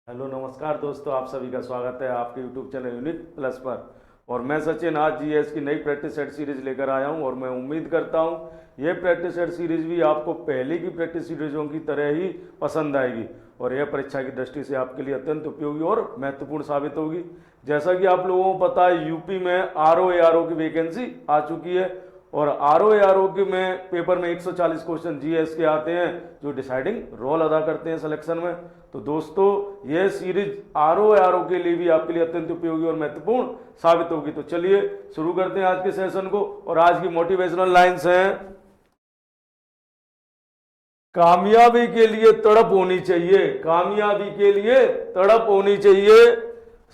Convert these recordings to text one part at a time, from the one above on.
Hello नमस्कार दोस्तों, आप सभी का स्वागत है आपके यूट्यूब चैनल यूनिक प्लस पर। और मैं सचिन आज जीएस की नई प्रैक्टिस सेट सीरीज लेकर आया हूं और मैं उम्मीद करता हूं ये प्रैक्टिस सेट सीरीज भी आपको पहले की प्रैक्टिस सीरीजों की तरह ही पसंद आएगी और यह परीक्षा की दृष्टि से आपके लिए अत्यंत उपयोगी और महत्वपूर्ण साबित होगी। जैसा कि आप लोगों को पता है, यूपी में आरओ एआरओ की वैकेंसी आ चुकी है और आरओ एआरओ के में पेपर में 140 क्वेश्चन जीएस के आते हैं जो डिसाइडिंग रोल अदा करते हैं सिलेक्शन में। तो दोस्तों, यह सीरीज आरओ एआरओ के लिए भी आपके लिए अत्यंत उपयोगी और महत्वपूर्ण साबित होगी। तो चलिए शुरू करते हैं आज के सेशन को। और आज की मोटिवेशनल लाइंस हैं, कामयाबी के लिए तड़प होनी चाहिए, कामयाबी के लिए तड़प होनी चाहिए।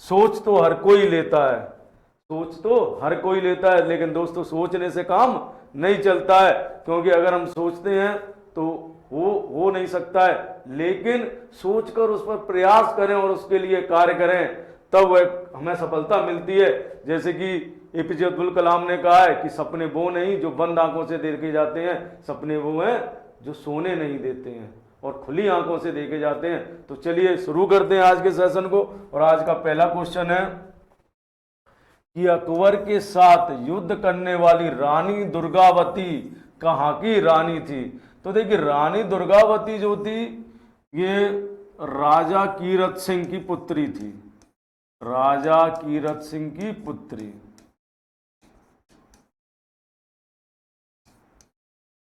सोच तो हर कोई लेता है, सोच तो हर कोई लेता है, लेकिन दोस्तों सोचने से काम नहीं चलता है, क्योंकि अगर हम सोचते हैं तो हो नहीं सकता है, लेकिन सोचकर उस पर प्रयास करें और उसके लिए कार्य करें तब वह हमें सफलता मिलती है। जैसे कि एपीजे अब्दुल कलाम ने कहा है कि सपने वो नहीं जो बंद आंखों से देखे जाते हैं, सपने वो हैं जो सोने नहीं देते हैं और खुली आंखों से देखे जाते हैं। तो चलिए शुरू करते हैं आज के सेशन को। और आज का पहला क्वेश्चन है कि अकबर के साथ युद्ध करने वाली रानी दुर्गावती कहाँ की रानी थी। तो देखिए, रानी दुर्गावती जो थी ये राजा कीरत सिंह की पुत्री थी, राजा कीरत सिंह की पुत्री।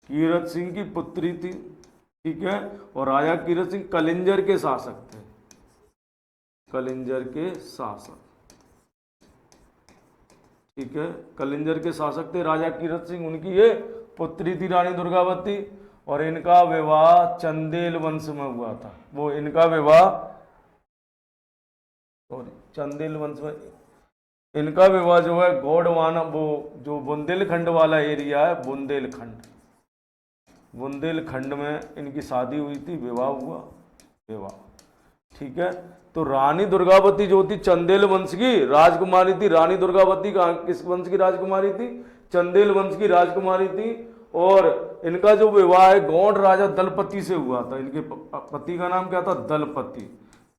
कीरत सिंह की पुत्री थी, ठीक है। और राजा कीरत सिंह कलिंजर के शासक थे, कलिंजर के शासक, ठीक है। कलिंजर के शासक थे राजा कीरत सिंह, उनकी ये पुत्री थी रानी दुर्गावती। और इनका विवाह चंदेल वंश में हुआ था, वो इनका विवाह चंदेल वंश में, इनका विवाह जो है गोंडवाना, वो जो बुंदेलखंड वाला एरिया है, बुंदेलखंड, बुंदेलखंड में इनकी शादी हुई थी, विवाह हुआ, विवाह, ठीक है। तो रानी दुर्गावती जो थी चंदेल वंश की राजकुमारी थी। रानी दुर्गावती किस वंश की राजकुमारी थी? चंदेल वंश की राजकुमारी थी। और इनका जो विवाह है गौंड राजा दलपति से हुआ था। इनके पति का नाम क्या था? दलपति।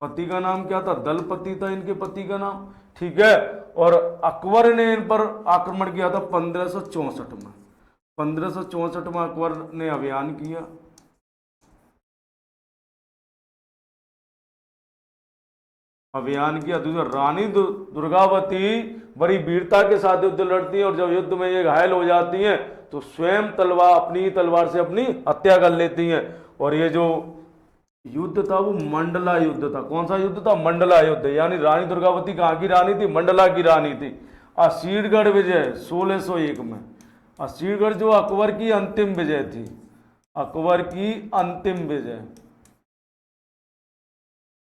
पति का नाम क्या था? दलपति था इनके पति का नाम, ठीक है। और अकबर ने इन पर आक्रमण किया था 1564 में। 1564 में अकबर ने अभियान किया, अभियान किया। दूसरा, रानी दुर्गावती बड़ी वीरता के साथ युद्ध लड़ती है और जब युद्ध में ये घायल हो जाती हैं तो स्वयं तलवार, अपनी तलवार से अपनी हत्या कर लेती हैं। और ये जो युद्ध था वो मंडला युद्ध था। कौन सा युद्ध था? मंडला युद्ध। यानी रानी दुर्गावती कहाँ की रानी थी? मंडला की रानी थी। असीरगढ़ विजय 1601 में। असीरगढ़ जो अकबर की अंतिम विजय थी, अकबर की अंतिम विजय,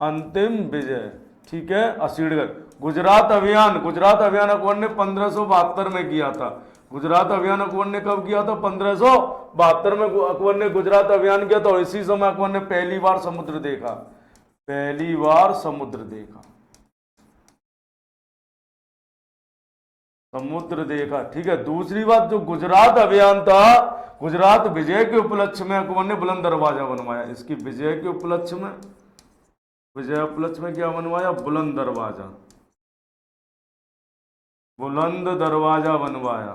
अंतिम विजय, ठीक है, असीरगढ़। गुजरात अभियान, गुजरात अभियान अकबर ने 1572 में किया था। गुजरात अभियान अकबर ने कब किया था? 1572 में अकबर ने गुजरात अभियान किया था। और इसी समय अकबर ने पहली बार समुद्र देखा, पहली बार समुद्र देखा, समुद्र देखा, ठीक है। दूसरी बात, जो गुजरात अभियान था, गुजरात विजय के उपलक्ष्य में अकबर ने बुलंद दरवाजा बनवाया। इसकी विजय के उपलक्ष्य में, विजय उपलक्ष्य में क्या बनवाया? बुलंद दरवाजा, बुलंद दरवाजा बनवाया,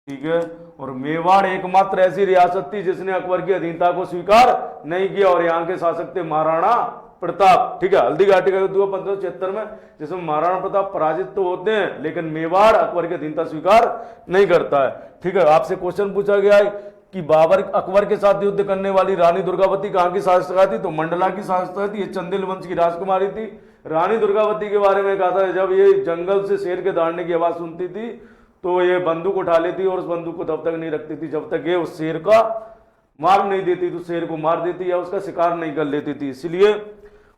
ठीक है। और मेवाड़ एकमात्र ऐसी रियासत थी जिसने अकबर की अधीनता को स्वीकार नहीं किया और यहाँ के शासक थे महाराणा प्रताप, ठीक है। हल्दी घाटी का युद्ध हुआ 1576 में, जिसमें महाराणा प्रताप पराजित तो होते हैं लेकिन मेवाड़ अकबर की अधीनता स्वीकार नहीं करता है, ठीक है। आपसे क्वेश्चन पूछा गया है कि बाबर अकबर के साथ युद्ध करने वाली रानी दुर्गावती कहाँ की शासक थी? तो मंडला की शासक थी। ये चंदेल वंश की राजकुमारी थी। रानी दुर्गावती के बारे में कहा था जब ये जंगल से शेर के दौड़ने की आवाज सुनती थी तो ये बंदूक उठा लेती और उस बंदूक को तब तक नहीं रखती थी जब तक ये उस शेर का मार नहीं देती, तो शेर को मार देती या उसका शिकार नहीं कर लेती थी, इसलिए।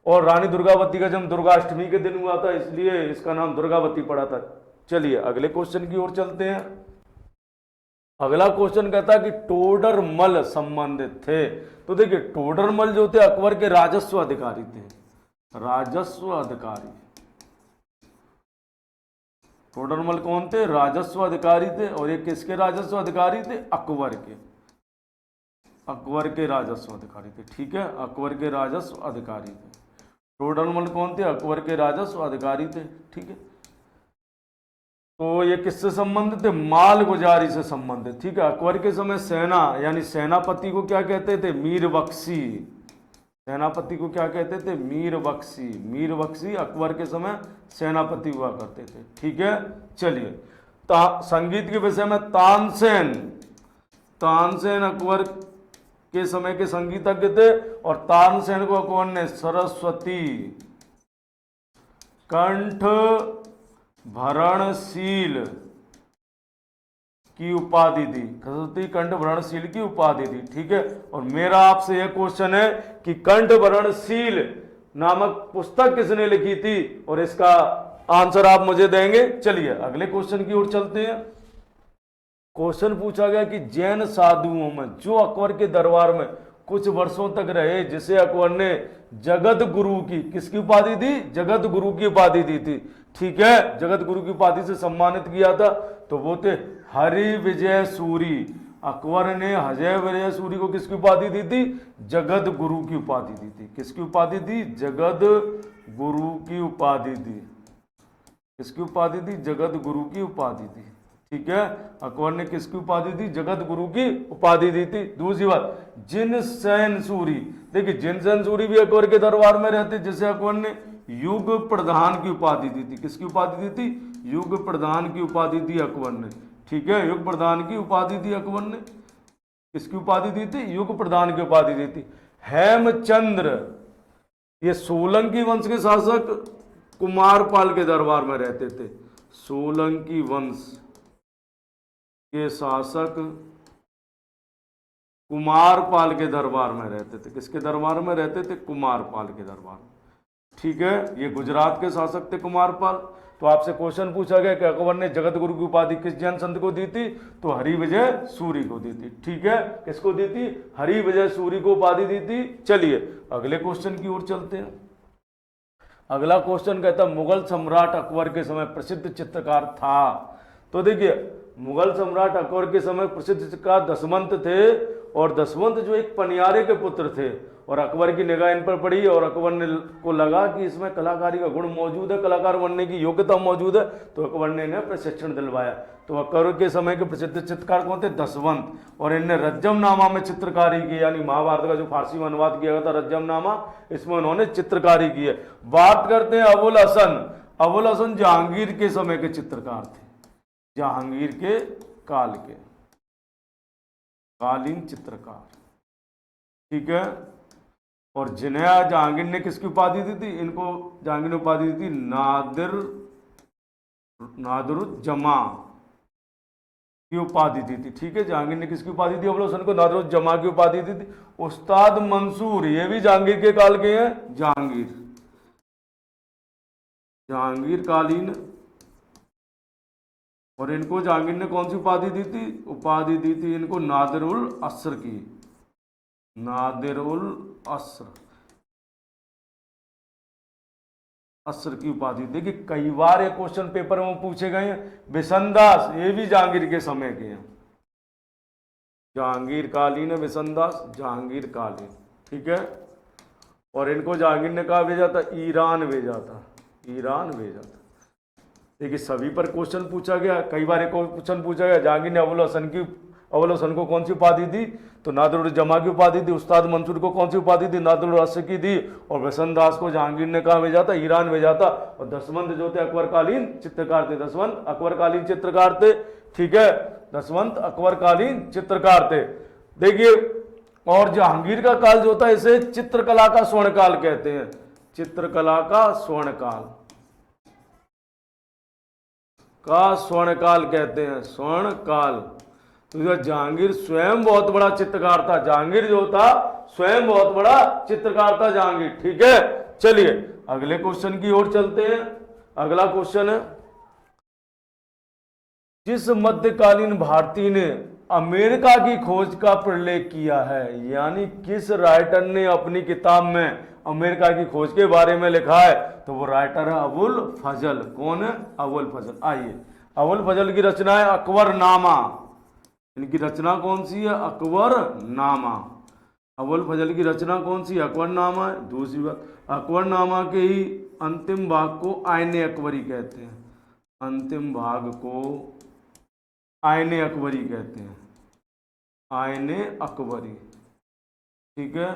और रानी दुर्गावती का जन्म दुर्गाष्टमी के दिन हुआ था, इसलिए इसका नाम दुर्गावती पड़ा था। चलिए अगले क्वेश्चन की ओर चलते हैं। अगला क्वेश्चन कहता है कि टोडरमल संबंधित थे। तो देखिए, टोडरमल जो थे अकबर के राजस्व अधिकारी थे, राजस्व अधिकारी। टोडरमल कौन थे? राजस्व अधिकारी थे। और ये किसके राजस्व अधिकारी थे? अकबर के, अकबर के राजस्व अधिकारी थे, ठीक है, अकबर के राजस्व अधिकारी थे। टोडरमल कौन थे? अकबर के राजस्व अधिकारी थे। ठीक है, तो ये किससे संबंधित थे? मालगुजारी से संबंधित। ठीक है, अकबर के समय सेना यानी सेनापति को क्या कहते थे? मीर बख्शी। सेनापति को क्या कहते थे? मीर बख्शी। मीर बख्शी अकबर के समय सेनापति हुआ करते थे। ठीक है, चलिए संगीत के विषय में तानसेन। तानसेन अकबर के समय के संगीतज्ञ थे और तानसेन को अकबर ने सरस्वती कंठ भरणशील की उपाधि दी। सरस्वती कंठ भरणशील की उपाधि दी। ठीक है, और मेरा आपसे यह क्वेश्चन है कि कंठ भरणशील नामक पुस्तक किसने लिखी थी, और इसका आंसर आप मुझे देंगे। चलिए अगले क्वेश्चन की ओर चलते हैं। क्वेश्चन पूछा गया कि जैन साधुओं में जो अकबर के दरबार में कुछ वर्षों तक रहे, जिसे अकबर ने जगत गुरु की किसकी उपाधि दी? जगत गुरु की उपाधि दी थी। ठीक है, जगत गुरु की उपाधि से सम्मानित किया था, तो वो थे हरि विजय सूरी। अकबर ने हजय विजय सूरी को किसकी उपाधि दी थी? जगत गुरु की उपाधि दी थी। किसकी उपाधि दी? जगत गुरु की उपाधि दी। किसकी उपाधि दी? जगत गुरु की उपाधि दी। ठीक है, अकबर ने किसकी उपाधि दी? जगत गुरु की उपाधि दी थी। दूसरी बात, जिनसेन सूरी। देखिए जिनसेन सूरी भी अकबर के दरबार में रहते, जिसे अकबर ने युग प्रधान की उपाधि दी थी। किसकी उपाधि दी थी? युग प्रधान की उपाधि दी अकबर ने। ठीक है, युग प्रधान की उपाधि दी अकबर ने। किसकी उपाधि दी थी? युग प्रधान की उपाधि दी थी। हेमचंद्र ये सोलंकी वंश के शासक कुमारपाल के दरबार में रहते थे। सोलंकी वंश के शासक कुमारपाल के दरबार में रहते थे। किसके दरबार में रहते थे? कुमारपाल के दरबार में। ठीक है, ये गुजरात के शासक थे कुमारपाल। तो आपसे क्वेश्चन पूछा गया कि अकबर ने जगत गुरु की उपाधि किस जैन संत को दी थी? तो हरि विजय सूरी को दी थी। ठीक है, किसको दी थी? हरि विजय सूरी को उपाधि दी थी। चलिए अगले क्वेश्चन की ओर चलते हैं। अगला क्वेश्चन कहता है मुगल सम्राट अकबर के समय प्रसिद्ध चित्रकार था। तो देखिए मुगल सम्राट अकबर के समय प्रसिद्ध चित्रकार दसवंत थे, और दसवंत जो एक पनियारे के पुत्र थे, और अकबर की निगाह इन पर पड़ी और अकबर ने को लगा कि इसमें कलाकारी का गुण मौजूद है, कलाकार बनने की योग्यता मौजूद है, तो अकबर ने इन्हें प्रशिक्षण दिलवाया। तो अकबर के समय के प्रसिद्ध चित्रकार कौन थे? दसवंत। और इनने रज्जमनामा में चित्रकारी की, यानी महाभारत का जो फारसी में अनुवाद किया गया था रज्जमनामा, इसमें उन्होंने चित्रकारी की है। बात करते हैं अबुल हसन। अबुल हसन जहांगीर के समय के चित्रकार थे, जहांगीर के काल के कालीन चित्रकार। ठीक है, और जिन्हें जहांगीर ने किसकी उपाधि दी थी? इनको जहांगीर ने उपाधि दी थी नादिरुज्जमा की उपाधि दी थी। ठीक है, जहांगीर ने किसकी उपाधि दी? अबुल हसन को नादिरुज्जमा की उपाधि दी थी। उस्ताद मंसूर ये भी जहांगीर के काल के हैं। जहांगीर कालीन, और इनको जहांगीर ने कौन सी उपाधि दी थी? उपाधि दी थी इनको नादिरुल असर की। नादिरुल असर की उपाधि। देखिए कई बार ये क्वेश्चन पेपर में पूछे गए हैं। बिशनदास ये भी जहांगीर के समय के हैं। जहांगीर कालीन है बिशनदास, जहांगीर कालीन। ठीक है, और इनको जहांगीर ने कहा भेजा था? ईरान भेजा था। ईरान भेजा था। देखिए सभी पर क्वेश्चन पूछा गया। कई बार एक क्वेश्चन पूछा गया जहांगीर ने अबुल हसन को कौन सी उपाधि दी? तो नादिरुज्जमा की उपाधि दी। उस्ताद मंसूर को कौन सी उपाधि दी? नादिरुल असर की दी। और बिशनदास को जहांगीर ने कहा भेजा था? ईरान भेजा था। और दसवंत जो थे अकबरकालीन चित्रकार थे। दसवंत अकबरकालीन चित्रकार थे। ठीक है, दसवंत अकबरकालीन चित्रकार थे। देखिए और जहांगीर का काल जो था इसे चित्रकला का स्वर्णकाल कहते हैं। चित्रकला का स्वर्णकाल कहते हैं। स्वर्णकाल। तो जहांगीर स्वयं बहुत बड़ा चित्रकार था। जहांगीर जो था स्वयं बहुत बड़ा चित्रकार था जहांगीर। ठीक है, चलिए अगले क्वेश्चन की ओर चलते हैं। अगला क्वेश्चन है जिस मध्यकालीन भारतीय ने अमेरिका की खोज का प्रलेख किया है, यानी किस राइटर ने अपनी किताब में अमेरिका की खोज के बारे में लिखा है, तो वो राइटर है अबुल फजल। कौन है? अबुल फजल। आइए अबुल फजल की रचना है अकबरनामा। इनकी रचना कौन सी है? अकबरनामा। अबुल फजल की रचना कौन सी? अकबरनामा है। दूसरी बात, अकबरनामा के ही अंतिम भाग को आईने अकबरी कहते हैं। अंतिम भाग को आईने अकबरी कहते हैं, आईने अकबरी। ठीक है,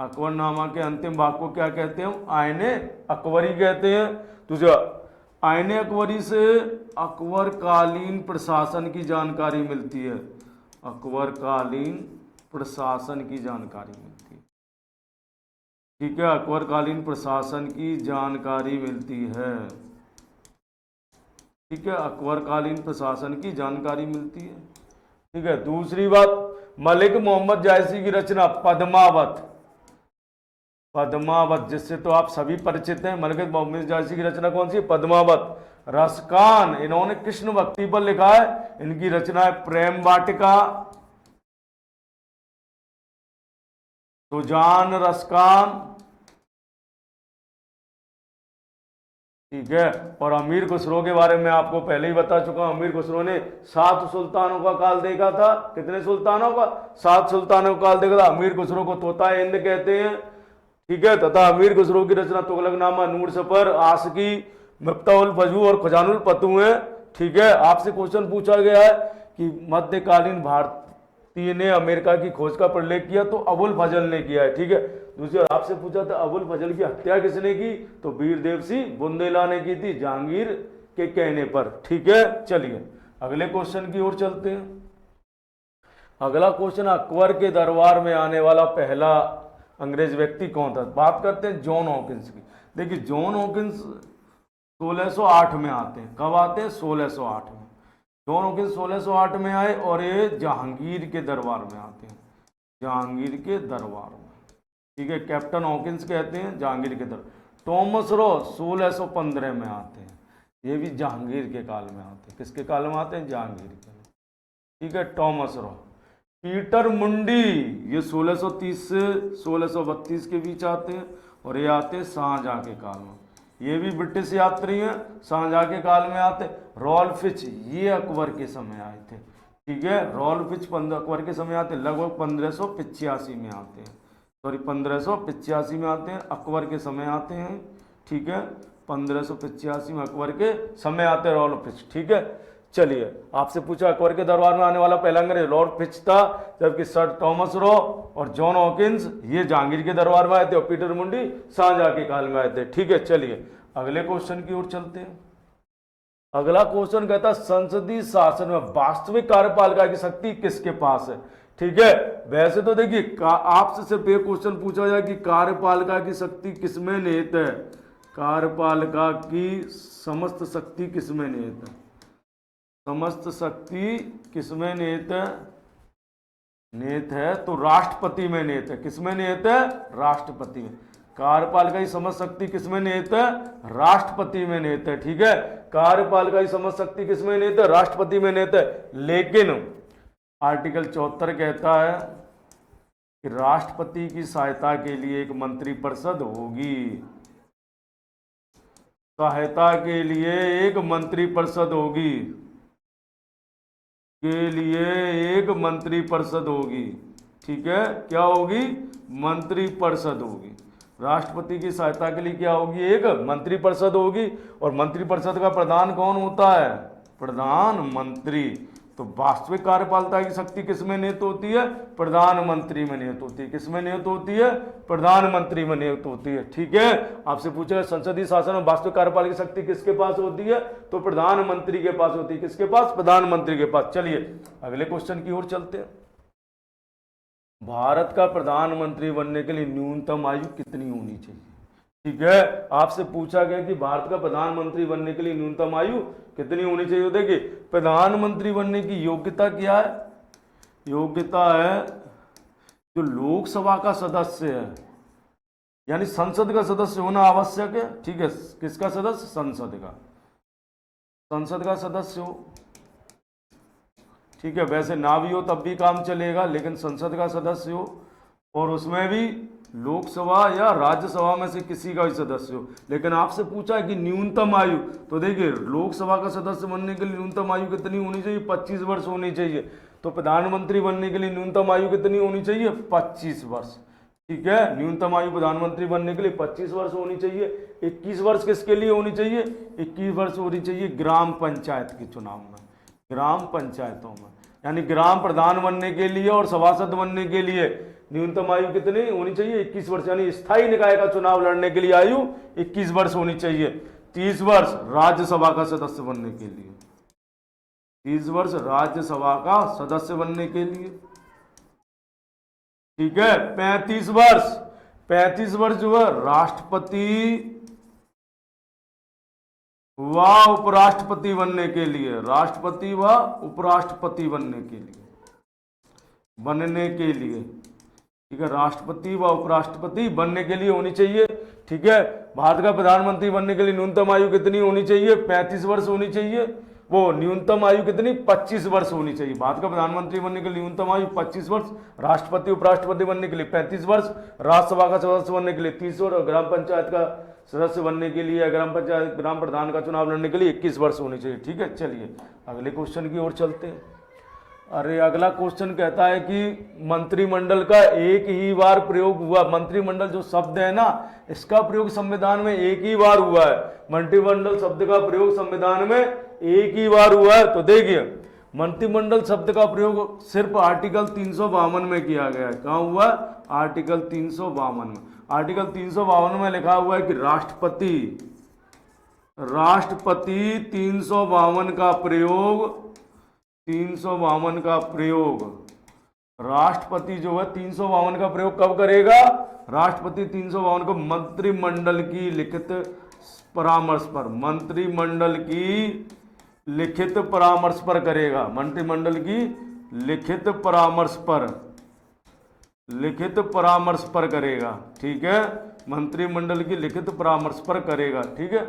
अकबरनामा के अंतिम भाग को क्या कहते हैं हम? आईने अकबरी कहते हैं। दूसरा, आईने अकबरी से अकबरकालीन प्रशासन की जानकारी मिलती है। अकबरकालीन प्रशासन की जानकारी मिलती है। ठीक है, अकबरकालीन प्रशासन की जानकारी मिलती है। ठीक है, अकबरकालीन प्रशासन की जानकारी मिलती है। ठीक है, दूसरी बात, मलिक मोहम्मद जायसी की रचना पद्मावत। पद्मावत जिससे तो आप सभी परिचित हैं। मलिक मोहम्मद जायसी की रचना कौन सी है? पद्मावत। रसकान इन्होंने कृष्ण भक्ति पर लिखा है, इनकी रचना है प्रेम वाटिका। सुजान रसकान। ठीक है, और अमीर खुसरो के बारे में आपको पहले ही बता चुका हूं। अमीर खुसरो ने 7 सुल्तानों का काल देखा था। कितने सुल्तानों का? 7 सुल्तानों का काल देखा था। अमीर खुसरो को तोता हिंद कहते हैं। ठीक है, तथा अमीर खुसरो की रचना तुगलकनामा, नूर सफर, आशिकी, मिफ्ताहुल फजू और खजानुल फतू है। ठीक है, आपसे क्वेश्चन पूछा गया है कि मध्यकालीन भारतीय ने अमेरिका की खोज का प्रलेख किया, तो अबुल फजल ने किया है। ठीक है, दूसरी बार आपसे पूछा था अबुल फजल की हत्या किसने की? तो वीरदेव सिंह बुंदेला ने की थी, जहांगीर के कहने पर। ठीक है, चलिए अगले क्वेश्चन की ओर चलते हैं। अगला क्वेश्चन, अकबर के दरबार में आने वाला पहला अंग्रेज व्यक्ति कौन था? बात करते हैं जॉन हॉकिंस की। देखिए, जॉन हॉकिंस 1608 में आते हैं। कब आते हैं? 1608 में। जॉन हॉकिंस 1608 में आए और ये जहांगीर के दरबार में आते हैं। जहांगीर के दरबार में। ठीक है, कैप्टन हॉकिंस कहते हैं, जहांगीर के दरबार। थॉमस रो 1615 में आते हैं, ये भी जहांगीर के काल में आते हैं। किसके काल में आते हैं? जहांगीर के। ठीक है, थॉमस रो। पीटर मुंडी ये 1630 से 1632 के बीच आते हैं और ये आते हैं शाहजहां के काल में। ये भी ब्रिटिश यात्री हैं, शाहजहां के काल में आते। रॉल्फ फिच ये अकबर के समय आए थे। ठीक है, रॉल्फ फिच अकबर के समय आते, लगभग 1585 में आते हैं। सॉरी, 1585 में आते हैं, अकबर के समय आते हैं। ठीक है, 1585 में अकबर के समय आते हैं रॉल्फ फिच। ठीक है, चलिए आपसे पूछा अकबर के दरबार में आने वाला पहला अंग्रेज रॉल्फ फिच था, जबकि सर थॉमस रो और जॉन हॉकिंस ये जहांगीर के दरबार में आए थे और पीटर मुंडी शाहजहां के काल में आए थे। ठीक है, चलिए अगले क्वेश्चन की ओर चलते हैं। अगला क्वेश्चन कहता है संसदीय शासन में वास्तविक कार्यपालिका की शक्ति किसके पास है? ठीक है, वैसे तो देखिए आपसे सिर्फ एक क्वेश्चन पूछा जाए कि कार्यपालिका की शक्ति किसमें निहित है? कार्यपालिका की समस्त शक्ति किसमें निहित है? समस्त शक्ति किसमें निहित है? निहित है तो राष्ट्रपति में निहित है। किसमें निहित है? राष्ट्रपति में। कार्यपालिका की समस्त शक्ति किसमें निहित है? राष्ट्रपति में निहित है। ठीक है, कार्यपालिका की समस्त शक्ति किसमें निहित है? राष्ट्रपति में निहित है। लेकिन आर्टिकल 74 कहता है कि राष्ट्रपति की सहायता के लिए एक मंत्रिपरिषद होगी। सहायता के लिए एक मंत्रिपरिषद होगी, के लिए एक मंत्रिपरिषद होगी। ठीक है, क्या होगी? मंत्रिपरिषद होगी। राष्ट्रपति की सहायता के लिए क्या होगी? एक मंत्रिपरिषद होगी। और मंत्रिपरिषद का प्रधान कौन होता है? प्रधानमंत्री। तो वास्तविक कार्यपालिका की शक्ति किसमें निहित होती है? प्रधानमंत्री में निहित होती है। किसमें निहित होती है? प्रधानमंत्री में निहित होती है। ठीक है, आपसे पूछेगा संसदीय शासन में वास्तविक कार्यपालिका की शक्ति किसके पास होती है? तो प्रधानमंत्री के पास होती है। किसके पास? प्रधानमंत्री के पास। चलिए अगले क्वेश्चन की ओर चलते हैं। भारत का प्रधानमंत्री बनने के लिए न्यूनतम आयु कितनी होनी चाहिए? ठीक है, आपसे पूछा गया कि भारत का प्रधानमंत्री बनने के लिए न्यूनतम आयु कितनी होनी चाहिए? देखिए, प्रधानमंत्री बनने की योग्यता क्या है? योग्यता है जो लोकसभा का सदस्य है, यानी संसद का सदस्य होना आवश्यक है। ठीक है, किसका सदस्य? संसद का। संसद का सदस्य हो। ठीक है, वैसे ना भी हो तब भी काम चलेगा, लेकिन संसद का सदस्य हो और उसमें भी लोकसभा या राज्यसभा में से किसी का भी सदस्य हो। लेकिन आपसे पूछा है कि न्यूनतम आयु, तो देखिए लोकसभा का सदस्य बनने के लिए न्यूनतम आयु कितनी होनी चाहिए? 25 वर्ष होनी चाहिए। तो प्रधानमंत्री बनने के लिए न्यूनतम आयु कितनी होनी चाहिए? 25 वर्ष। ठीक है, न्यूनतम आयु प्रधानमंत्री बनने के लिए 25 वर्ष होनी चाहिए। 21 वर्ष किसके लिए होनी चाहिए? 21 वर्ष होनी चाहिए ग्राम पंचायत के चुनाव में, ग्राम पंचायतों में, यानी ग्राम प्रधान बनने के लिए और सभासद बनने के लिए न्यूनतम आयु कितनी होनी चाहिए? 21 वर्ष। यानी स्थायी निकाय का चुनाव लड़ने के लिए आयु 21 वर्ष होनी चाहिए। 30 वर्ष राज्यसभा का सदस्य बनने के लिए, 30 वर्ष राज्यसभा का सदस्य बनने के लिए। ठीक है, 35 वर्ष, 35 वर्ष जो है राष्ट्रपति व उपराष्ट्रपति बनने के लिए, राष्ट्रपति व उपराष्ट्रपति बनने के लिए, बनने के लिए। ठीक है, राष्ट्रपति व उपराष्ट्रपति बनने के लिए होनी चाहिए। ठीक है, भारत का प्रधानमंत्री बनने के लिए न्यूनतम आयु कितनी होनी चाहिए? 35 वर्ष होनी चाहिए। वो न्यूनतम आयु कितनी? 25 वर्ष होनी चाहिए। भारत का प्रधानमंत्री बनने के लिए न्यूनतम आयु 25 वर्ष, राष्ट्रपति उपराष्ट्रपति बनने के लिए 35 वर्ष, राज्यसभा का सदस्य बनने के लिए 30 वर्ष और ग्राम पंचायत का सदस्य बनने के लिए, ग्राम पंचायत ग्राम प्रधान का चुनाव लड़ने के लिए 21 वर्ष होनी चाहिए। ठीक है, चलिए अगले क्वेश्चन की ओर चलते हैं। अरे अगला क्वेश्चन कहता है कि मंत्रिमंडल का एक ही बार प्रयोग हुआ। मंत्रिमंडल जो शब्द है ना, इसका प्रयोग संविधान में एक ही बार हुआ है। मंत्रिमंडल शब्द का प्रयोग संविधान में एक ही बार हुआ है। तो देखिए, मंत्रिमंडल शब्द का प्रयोग सिर्फ आर्टिकल 352 में किया गया है। कहाँ हुआ? आर्टिकल 352 में। आर्टिकल 352 में लिखा हुआ है कि राष्ट्रपति 352 का प्रयोग, 352 का प्रयोग, राष्ट्रपति जो है 352 का प्रयोग कब करेगा? राष्ट्रपति 352 को मंत्रिमंडल की लिखित परामर्श पर, मंत्रिमंडल की लिखित परामर्श पर करेगा। मंत्रिमंडल की लिखित परामर्श पर, लिखित परामर्श पर करेगा। ठीक है, मंत्रिमंडल की लिखित परामर्श पर करेगा। ठीक है,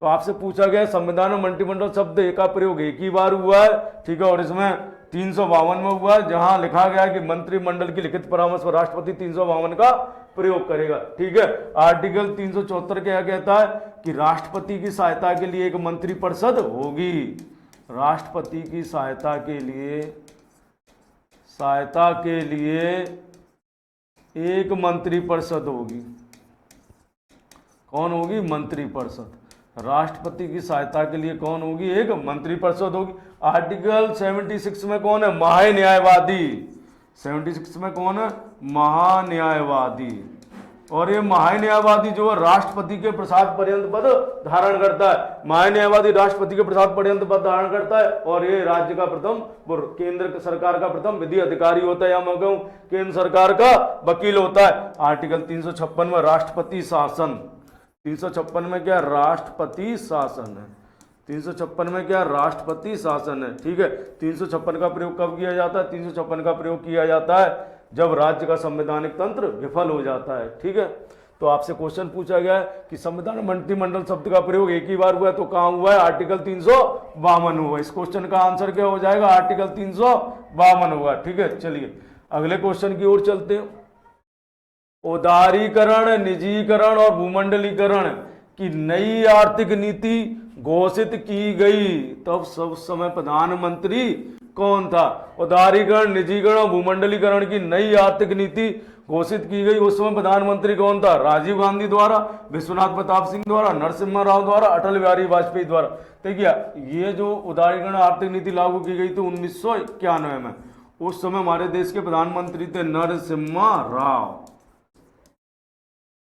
तो आपसे पूछा गया संविधान में मंत्रिमंडल शब्द का प्रयोग एक ही बार हुआ है। ठीक है, और इसमें 352 में हुआ है, जहां लिखा गया है कि मंत्रिमंडल की लिखित परामर्श पर राष्ट्रपति 352 का प्रयोग करेगा। ठीक है, आर्टिकल 374 क्या कहता है कि राष्ट्रपति की सहायता के लिए एक मंत्रिपरिषद होगी। राष्ट्रपति की सहायता के लिए एक मंत्रिपरिषद होगी। कौन होगी? मंत्रिपरिषद। राष्ट्रपति की सहायता के लिए कौन होगी? एक मंत्रिपरिषद होगी। आर्टिकल 76 में कौन है? महान्यायवादी। 76 में कौन है? महान्यायवादी। और ये महान्यायवादी जो है राष्ट्रपति के प्रसाद पर्यंत पद धारण करता है। महान्यायवादी राष्ट्रपति के प्रसाद पर्यंत पद धारण करता है और ये राज्य का प्रथम, केंद्र सरकार का प्रथम विधि अधिकारी होता है, या मैं कहूं केंद्र सरकार का वकील होता है। आर्टिकल 356 में राष्ट्रपति शासन, 356 में क्या? राष्ट्रपति शासन है। 356 में क्या? राष्ट्रपति शासन है। ठीक है, 356 का प्रयोग कब किया जाता है? 356 का प्रयोग किया जाता है जब राज्य का संवैधानिक तंत्र विफल हो जाता है। ठीक है, तो आपसे क्वेश्चन पूछा गया है कि संविधान मंत्रिमंडल शब्द का प्रयोग एक ही बार हुआ है, तो कहां हुआ है? आर्टिकल 352 हुआ। इस क्वेश्चन का आंसर क्या हो जाएगा? आर्टिकल 352 होगा। ठीक है, चलिए अगले क्वेश्चन की ओर चलते हैं। उदारीकरण, निजीकरण और भूमंडलीकरण की नई आर्थिक नीति घोषित की गई, तब सब समय प्रधानमंत्री कौन था? उदारीकरण, निजीकरण और भूमंडलीकरण की नई आर्थिक नीति घोषित की गई, उस समय प्रधानमंत्री कौन था? राजीव गांधी द्वारा, विश्वनाथ प्रताप सिंह द्वारा, नरसिम्हा राव द्वारा, अटल बिहारी वाजपेयी द्वारा। देखिए, ये जो उदारीकरण आर्थिक नीति लागू की गई थी 1991 में, उस समय हमारे देश के प्रधानमंत्री थे नरसिम्हा राव।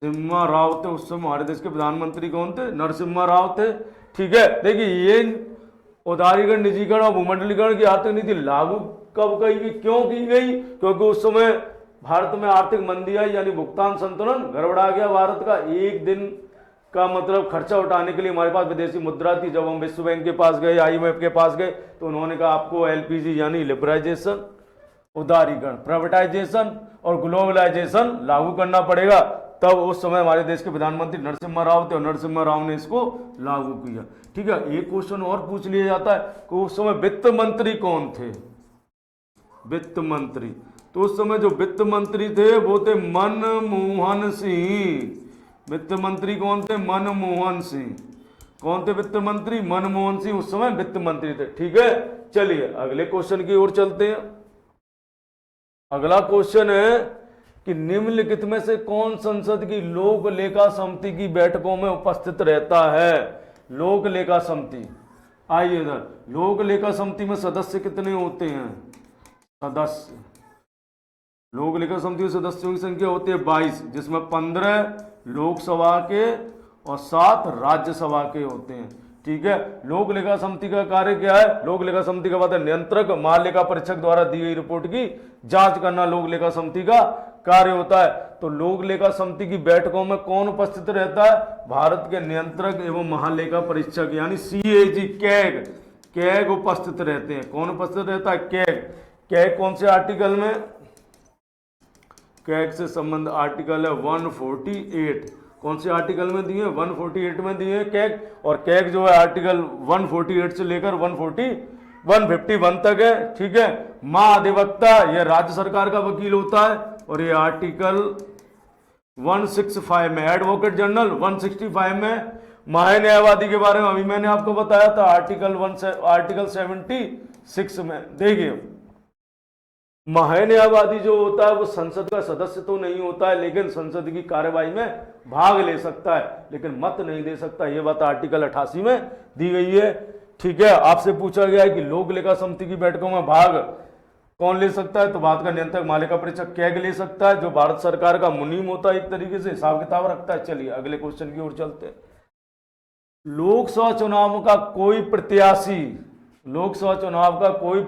नरसिम्हा राव थे उस समय हमारे देश के प्रधानमंत्री। कौन थे? नरसिम्हा राव थे। ठीक है, देखिए ये उदारीकरण, निजीकरण और भूमंडलीकरण की आर्थिक नीति लागू कब की गई, क्यों की गई? क्योंकि उस समय भारत में आर्थिक मंदी आई, यानी भुगतान संतुलन गड़बड़ा गया भारत का। एक दिन का मतलब खर्चा उठाने के लिए हमारे पास विदेशी मुद्रा थी। जब हम विश्व बैंक के पास गए, IMF के पास गए, तो उन्होंने कहा आपको LPG यानी लिबराइजेशन, उदारीकरण, प्राइवेटाइजेशन और ग्लोबलाइजेशन लागू करना पड़ेगा। तब उस समय हमारे देश के प्रधानमंत्री नरसिम्हा राव थे और नरसिम्हा राव ने इसको लागू किया। ठीक है, एक क्वेश्चन और पूछ लिया जाता है कि उस समय वित्त मंत्री कौन थे? वित्त मंत्री, तो उस समय जो वित्त मंत्री थे वो थे मनमोहन सिंह। वित्त मंत्री कौन थे? मनमोहन सिंह। कौन थे वित्त मंत्री? मनमोहन सिंह उस समय वित्त मंत्री थे। ठीक है, चलिए अगले क्वेश्चन की ओर चलते हैं। अगला क्वेश्चन है कि निम्नलिखित में से कौन संसद की लोक लेखा समिति की बैठकों में उपस्थित रहता है? लोक लेखा समिति, आइए इधर, लोक लेखा समिति में सदस्य कितने होते हैं? सदस्य, लोक लेखा समिति में सदस्यों की संख्या होती है 22, जिसमें 15 लोकसभा के और 7 राज्यसभा के होते हैं। ठीक है, लोक लेखा समिति का कार्य क्या है? लोक लेखा समिति का बात है नियंत्रक महालेखा परीक्षक द्वारा दी गई रिपोर्ट की जांच करना लोक लेखा समिति का कार्य होता है। तो लोक लेखा समिति की बैठकों में कौन उपस्थित रहता है? भारत के नियंत्रक एवं महालेखा परीक्षक यानी CAG, कैग उपस्थित रहते हैं। कौन उपस्थित रहता है? कैग कौन से आर्टिकल में? कैग से संबंध आर्टिकल है 148। कौन से आर्टिकल में दिए? 148 में दिए कैग। और कैग जो है आर्टिकल 148 से लेकर 151 तक है। ठीक है, महाधिवक्ता यह राज्य सरकार का वकील होता है। और ये आर्टिकल 165 में, एडवोकेट जनरल 165 में महान्यायवादी के बारे में अभी मैंने आपको बताया था आर्टिकल 76 में। देखिए, महान्यायवादी जो होता है वो संसद का सदस्य तो नहीं होता है, लेकिन संसद की कार्यवाही में भाग ले सकता है, लेकिन मत नहीं दे सकता। ये बात आर्टिकल 88 में दी गई है। ठीक है, आपसे पूछा गया है कि लोक लेखा समिति की बैठकों में भाग कौन ले सकता है? तो भारत का नियंत्रक महालेखा परीक्षक कैग ले सकता है, जो भारत सरकार का मुनीम होता है, एक तरीके से हिसाब किताब रखता है। चलिए अगले क्वेश्चन की ओर चलते हैं। लोकसभा चुनाव का कोई प्रत्याशी, लोकसभा चुनाव का कोई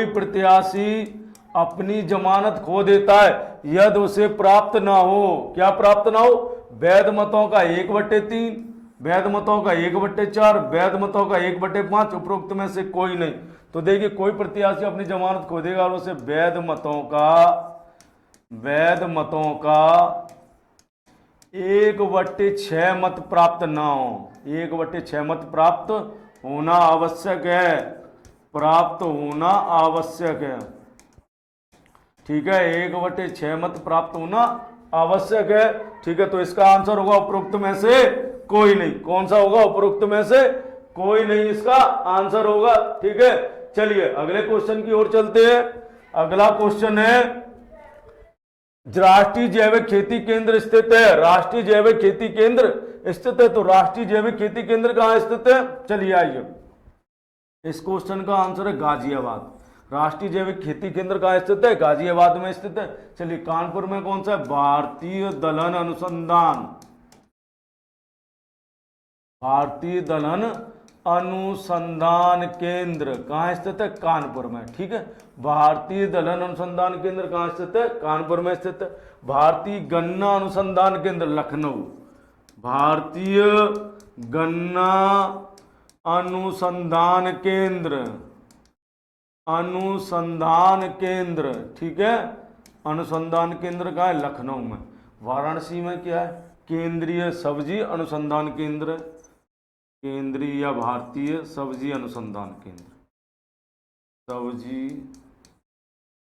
प्रत्याशी अपनी जमानत खो देता है यदि उसे प्राप्त ना हो। क्या प्राप्त ना हो? वैध मतों का 1/3, वैध मतों का 1/4, वैध मतों का 1/5, उपरोक्त में से कोई नहीं। तो देखिए, कोई प्रत्याशी अपनी जमानत खो देगा और उसे वैध मतों का 1/6 मत प्राप्त ना हो। 1/6 मत प्राप्त होना आवश्यक है, प्राप्त होना आवश्यक है। ठीक है, 1/6 मत प्राप्त होना आवश्यक है। ठीक है, तो इसका आंसर होगा उपरोक्त में से कोई नहीं। कौन सा होगा? उपरोक्त में से कोई नहीं इसका आंसर होगा। ठीक है, चलिए अगले क्वेश्चन की ओर चलते हैं। अगला क्वेश्चन है, राष्ट्रीय जैविक खेती केंद्र स्थित है। राष्ट्रीय जैविक खेती केंद्र स्थित है, तो राष्ट्रीय जैविक खेती केंद्र कहां स्थित है? चलिए आइए, इस क्वेश्चन का आंसर है गाजियाबाद। राष्ट्रीय जैविक खेती केंद्र कहां स्थित है? गाजियाबाद में स्थित है। चलिए, कानपुर में कौन सा है? भारतीय दलहन अनुसंधान, भारतीय दलहन अनुसंधान केंद्र कहां स्थित है? कानपुर में। ठीक है, भारतीय दलहन अनुसंधान केंद्र कहां स्थित है? कानपुर में स्थित है। भारतीय गन्ना अनुसंधान केंद्र लखनऊ, भारतीय गन्ना अनुसंधान केंद्र, ठीक है, अनुसंधान केंद्र कहाँ है? लखनऊ में। वाराणसी में क्या है? केंद्रीय सब्जी अनुसंधान केंद्र, केंद्रीय या भारतीय सब्जी अनुसंधान केंद्र, सब्जी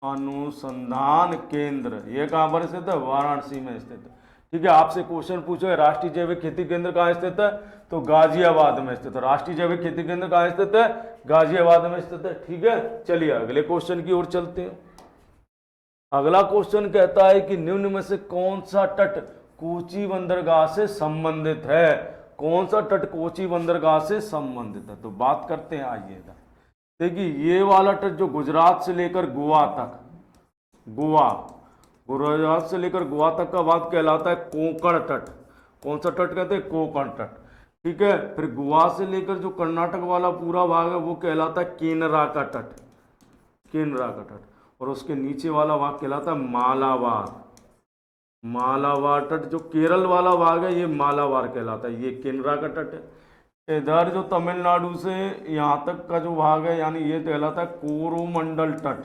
अनुसंधान केंद्र, ये कहाँ पर स्थित है? वाराणसी में स्थित है। ठीक है, आपसे क्वेश्चन पूछो है राष्ट्रीय जैविक खेती केंद्र कहाँ स्थित है? तो गाजियाबाद में स्थित है। राष्ट्रीय जैविक खेती केंद्र कहाँ स्थित है? गाजियाबाद में स्थित है। ठीक है, चलिए अगले क्वेश्चन की ओर चलते हैं। अगला क्वेश्चन कहता है कि निम्न में से कौन सा तट कोची बंदरगाह से संबंधित है? कौन सा तट कोची बंदरगाह से संबंधित है? तो बात करते हैं, आइएगा। देखिए, ये वाला तट जो गुजरात से लेकर गोवा तक, गुजरात से लेकर गोवा तक का बात कहलाता है कोंकण तट। कौन सा तट कहते हैं? कोंकण तट। ठीक है, फिर गोवा से लेकर जो कर्नाटक वाला पूरा भाग है वो कहलाता है केनरा का तट, केनरा का तट। और उसके नीचे वाला भाग कहलाता है मालाबार तट। जो केरल वाला भाग है ये मालाबार कहलाता है, ये केनरा का तट है। इधर जो तमिलनाडु से यहाँ तक का जो भाग है यानी ये कहलाता है कोरोमंडल तट।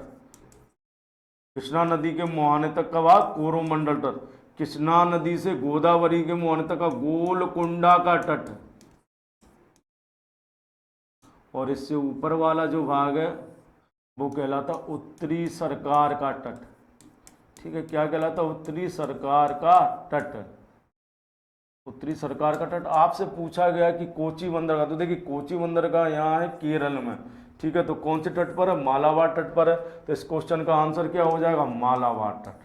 कृष्णा नदी के मुहाने तक का भाग कोरोमंडल तट। कृष्णा नदी से गोदावरी के मुहाने तक का गोलकुंडा का तट। और इससे ऊपर वाला जो भाग है वो कहलाता उत्तरी सरकार का तट। ठीक है, क्या कहलाता? उत्तरी सरकार का तट, उत्तरी सरकार का तट। आपसे पूछा गया कि कोची बंदरगाह, तो देखिए कोची बंदरगाह यहाँ है केरल में। ठीक है, तो कौन से तट पर है? मालाबार तट पर है। तो इस क्वेश्चन का आंसर क्या हो जाएगा? मालाबार तट।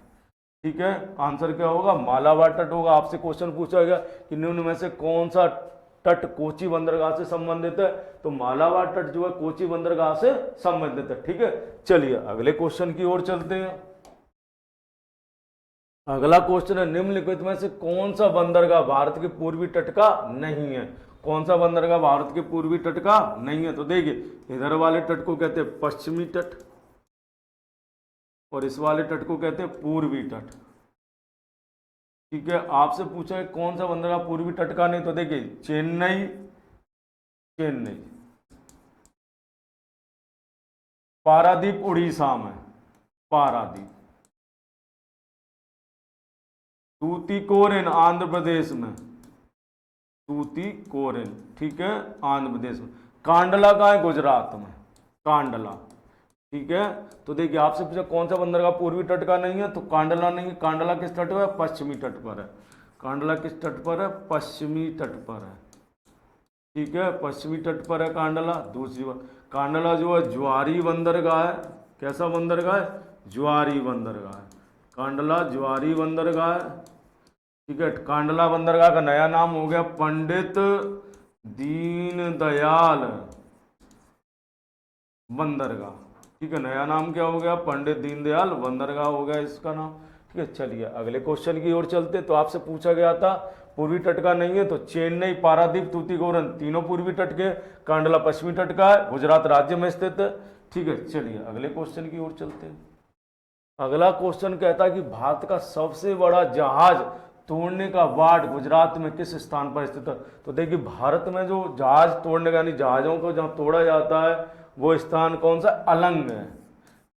ठीक है, आंसर क्या होगा? मालाबार तट होगा। आपसे क्वेश्चन पूछा गया कि निम्न में से कौन सा तट कोची बंदरगाह से संबंधित है? तो मालाबार तट जो है कोची बंदरगाह से संबंधित है। ठीक है, चलिए अगले क्वेश्चन की ओर चलते हैं। अगला क्वेश्चन है, निम्नलिखित में से कौन सा बंदरगाह भारत के पूर्वी तट का नहीं है? कौन सा बंदरगाह भारत के पूर्वी तट का नहीं है? तो देखिए, इधर वाले तट को कहते हैं पश्चिमी तट और इस वाले तट को कहते हैं पूर्वी तट। ठीक है, आपसे पूछा है कौन सा बंदरगाह पूर्वी तट का नहीं? तो देखिए, चेन्नई, चेन्नई, पारादीप उड़ीसा में, पारादीप, तूतीकोरिन आंध्र प्रदेश में, तूतीकोरिन, ठीक है, आंध्र प्रदेश में। कांडला का है गुजरात में, कांडला। ठीक है, तो देखिए आपसे पूछा कौन सा बंदरगाह पूर्वी तट का नहीं है? तो कांडला नहीं है। कांडला किस तट पर है? पश्चिमी तट पर है। कांडला किस तट पर है? पश्चिमी तट पर है। ठीक है, पश्चिमी तट पर है कांडला। दूसरी बात, कांडला जो है ज्वारी बंदरगाह है। कैसा बंदरगाह है? ज्वारी बंदरगाह है। कांडला ज्वारी बंदरगाह है। ठीक है, कांडला बंदरगाह का नया नाम हो गया पंडित दीनदयाल बंदरगाह। ठीक है, नया नाम क्या हो गया? पंडित दीनदयाल बंदरगाह हो गया इसका नाम। ठीक है, चलिए अगले क्वेश्चन की ओर चलते। तो आपसे पूछा गया था पूर्वी तट का नहीं है, तो चेन्नई, पारादीप, तूतीकोरिन तीनों पूर्वी तट के, कांडला पश्चिमी तट का है, गुजरात राज्य में स्थित है। ठीक है, चलिए अगले क्वेश्चन की ओर चलते हैं। अगला क्वेश्चन कहता है कि भारत का सबसे बड़ा जहाज तोड़ने का वार्ड गुजरात में किस स्थान पर स्थित है? तो देखिए, भारत में जो जहाज तोड़ने का यानी जहाज़ों को जहाँ तोड़ा जाता है वो स्थान कौन सा? अलंग है।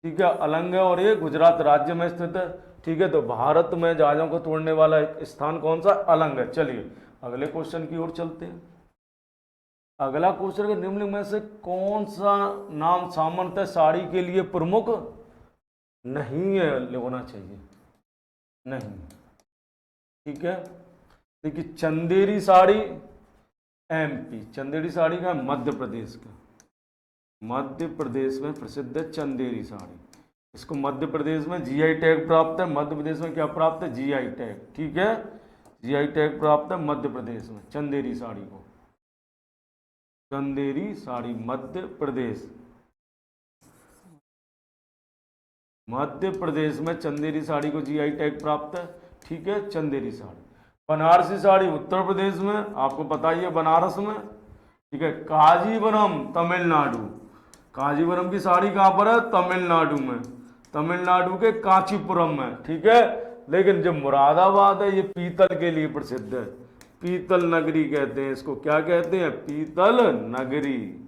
ठीक है, अलंग है और ये गुजरात राज्य में स्थित है। ठीक है, तो भारत में जहाज़ों को तोड़ने वाला स्थान कौन सा? अलंग है। चलिए अगले क्वेश्चन की ओर चलते हैं। अगला क्वेश्चन है, निम्न में से कौन सा नाम सामान्यतः साड़ी के लिए प्रमुख नहीं है? होना चाहिए नहीं। ठीक है, देखिए, चंदेरी साड़ी एमपी, चंदेरी साड़ी का मध्य प्रदेश का, मध्य प्रदेश में प्रसिद्ध है चंदेरी साड़ी। इसको मध्य प्रदेश में जीआई टैग प्राप्त है। मध्य प्रदेश में क्या प्राप्त है? GI tag. ठीक है, जीआई टैग प्राप्त है मध्य प्रदेश में चंदेरी साड़ी को। चंदेरी साड़ी मध्य प्रदेश, मध्य प्रदेश में चंदेरी साड़ी को जीआई टैग प्राप्त है। ठीक है, चंदेरी साड़ी। बनारसी साड़ी उत्तर प्रदेश में, आपको पता ही है बनारस में। ठीक है, कांजीवरम तमिलनाडु, कांजीवरम की साड़ी कहाँ पर है? तमिलनाडु में, तमिलनाडु के कांचीपुरम में। ठीक है, लेकिन जो मुरादाबाद है ये पीतल के लिए प्रसिद्ध है, पीतल नगरी कहते हैं इसको। क्या कहते हैं? पीतल नगरी।